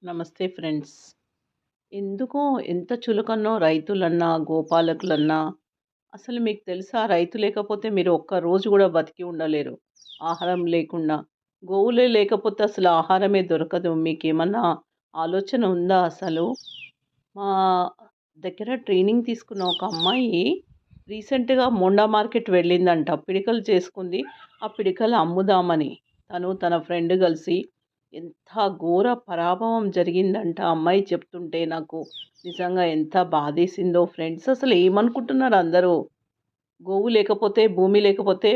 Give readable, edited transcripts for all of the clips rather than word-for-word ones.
నమస్తే ఫ్రెండ్స్. ఎందుకో ఎంత చులకనో రైతులన్నా, గోపాలకులన్నా అసలు మీకు తెలుసా? రైతు లేకపోతే మీరు ఒక్క రోజు గూడా బతికి ఉండలేరు. ఆహారం లేకుండా. గోవులే లేకపోతే అసలు ఆహారమే దొరకదు. మీకేమన్నా ఆలోచన ఉందా అసలు? మా దగ్గర ట్రైనింగ్ తీసుకున్న ఒక అమ్మాయి రీసెంట్‌గా మోండా మార్కెట్ వెళ్ళిందంట. పిడకలు చేసుకుంది. ఆ పిడకలు అమ్ముదామని. తను తన ఫ్రెండ్ కలిసి ఎంత ఘోర పరాభవం జరిగిందంట. ఆ అమ్మాయి చెప్తుంటే నాకు నిజంగా ఎంత బాధేసిందో ఫ్రెండ్స్. అసలు ఏమనుకుంటున్నారు అందరూ? గోవు లేకపోతే, భూమి లేకపోతే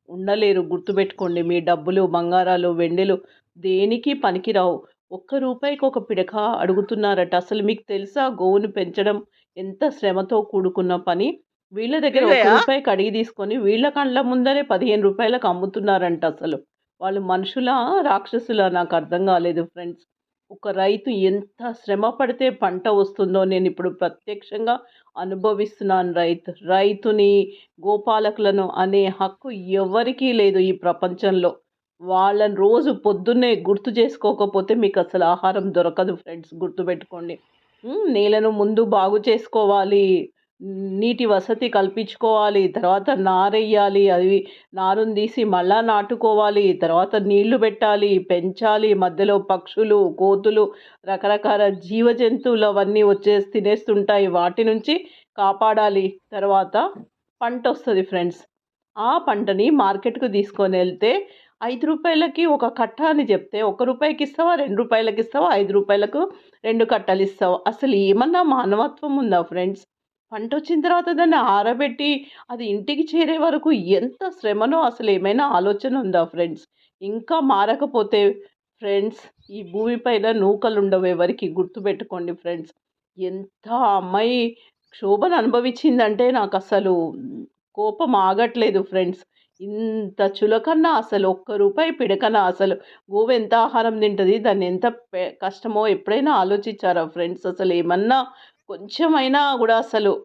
ఉండలేరు. గుర్తుపెట్టుకోండి. మీ డబ్బులు, బంగారాలు, వెండిలు దేనికి పనికిరావు. ఒక్క రూపాయికి ఒక పిడక అడుగుతున్నారట. అసలు మీకు తెలుసా గోవుని పెంచడం ఎంత శ్రమతో కూడుకున్న పని? వీళ్ళ దగ్గర ఒక్క నిజమేయా? రూపాయికి అడిగి తీసుకొని వీళ్ళ కళ్ళ ముందరే 15 రూపాయలకు అమ్ముతున్నారంట అసలు. వాళ్ళు మనుషులా? రాక్షసులా? నాకు అర్థం కాలేదు ఫ్రెండ్స్. ఒక రైతు ఎంత శ్రమ పడితే పంట వస్తుందో నేనిప్పుడు ప్రత్యక్షంగా అనుభవిస్తున్నాను. రైతుని, గోపాలకులను అనే హక్కు ఎవ్వరికీ లేదు ఈ ప్రపంచంలో. వాళ్ళని రోజు పొద్దున్నే గుర్తు చేసుకోకపోతే మీకసలు ఆహారం దొరకదు ఫ్రెండ్స్, గుర్తుపెట్టుకోండి. నేలను ముందు బాగు చేసుకోవాలి. నీటి వసతి కల్పించుకోవాలి. తర్వాత నారెయ్యాలి. అది నారుని తీసి మళ్ళా నాటుకోవాలి. తర్వాత నీళ్లు పెట్టాలి, పెంచాలి. మధ్యలో పక్షులు, కోతులు, రకరకాల జీవజంతువులు అవన్నీ వచ్చేసి తినేస్తుంటాయి. వాటి నుంచి కాపాడాలి. తర్వాత పంటొస్తది ఫ్రెండ్స్. ఆ పంటని మార్కెట్‌కు తీసుకొనెళ్తే రూ. 5కి ఒక కట్ట అని చెప్తే, రూ. 1 ఇస్తావా? రూ. 2 ఇస్తావా? రూ. 5కు 2 కట్టలిస్తావా? అసలు ఏమన్నా మానవత్వం ఉందా ఫ్రెండ్స్? పంటొచ్చిన తర్వాత దాన్ని ఆరబెట్టి అది ఇంటికి చేరే వరకు ఎంత శ్రమనో అసలేమైనా ఆలోచన ఉందా ఫ్రెండ్స్? ఇంకా మారకపోతే ఫ్రెండ్స్, ఈ భూమి పైన నూకలుండవు ఎవరికీ, గుర్తుపెట్టుకోండి ఫ్రెండ్స్. ఎంత ఆ అమ్మాయి క్షోభను అనుభవించిందంటే నాకసలు కోపం ఆగట్లేదు ఫ్రెండ్స్. ఇంత చులకన అసలు ఒక్క రూపాయి పిడకన అసలు గోవెంత ఆహారం తింటది? దాన్నెంత కష్టమో ఎప్పుడైనా ఆలోచించారా ఫ్రెండ్స్? అసలేమన్నా కొంచెమైనా గూడా అసలు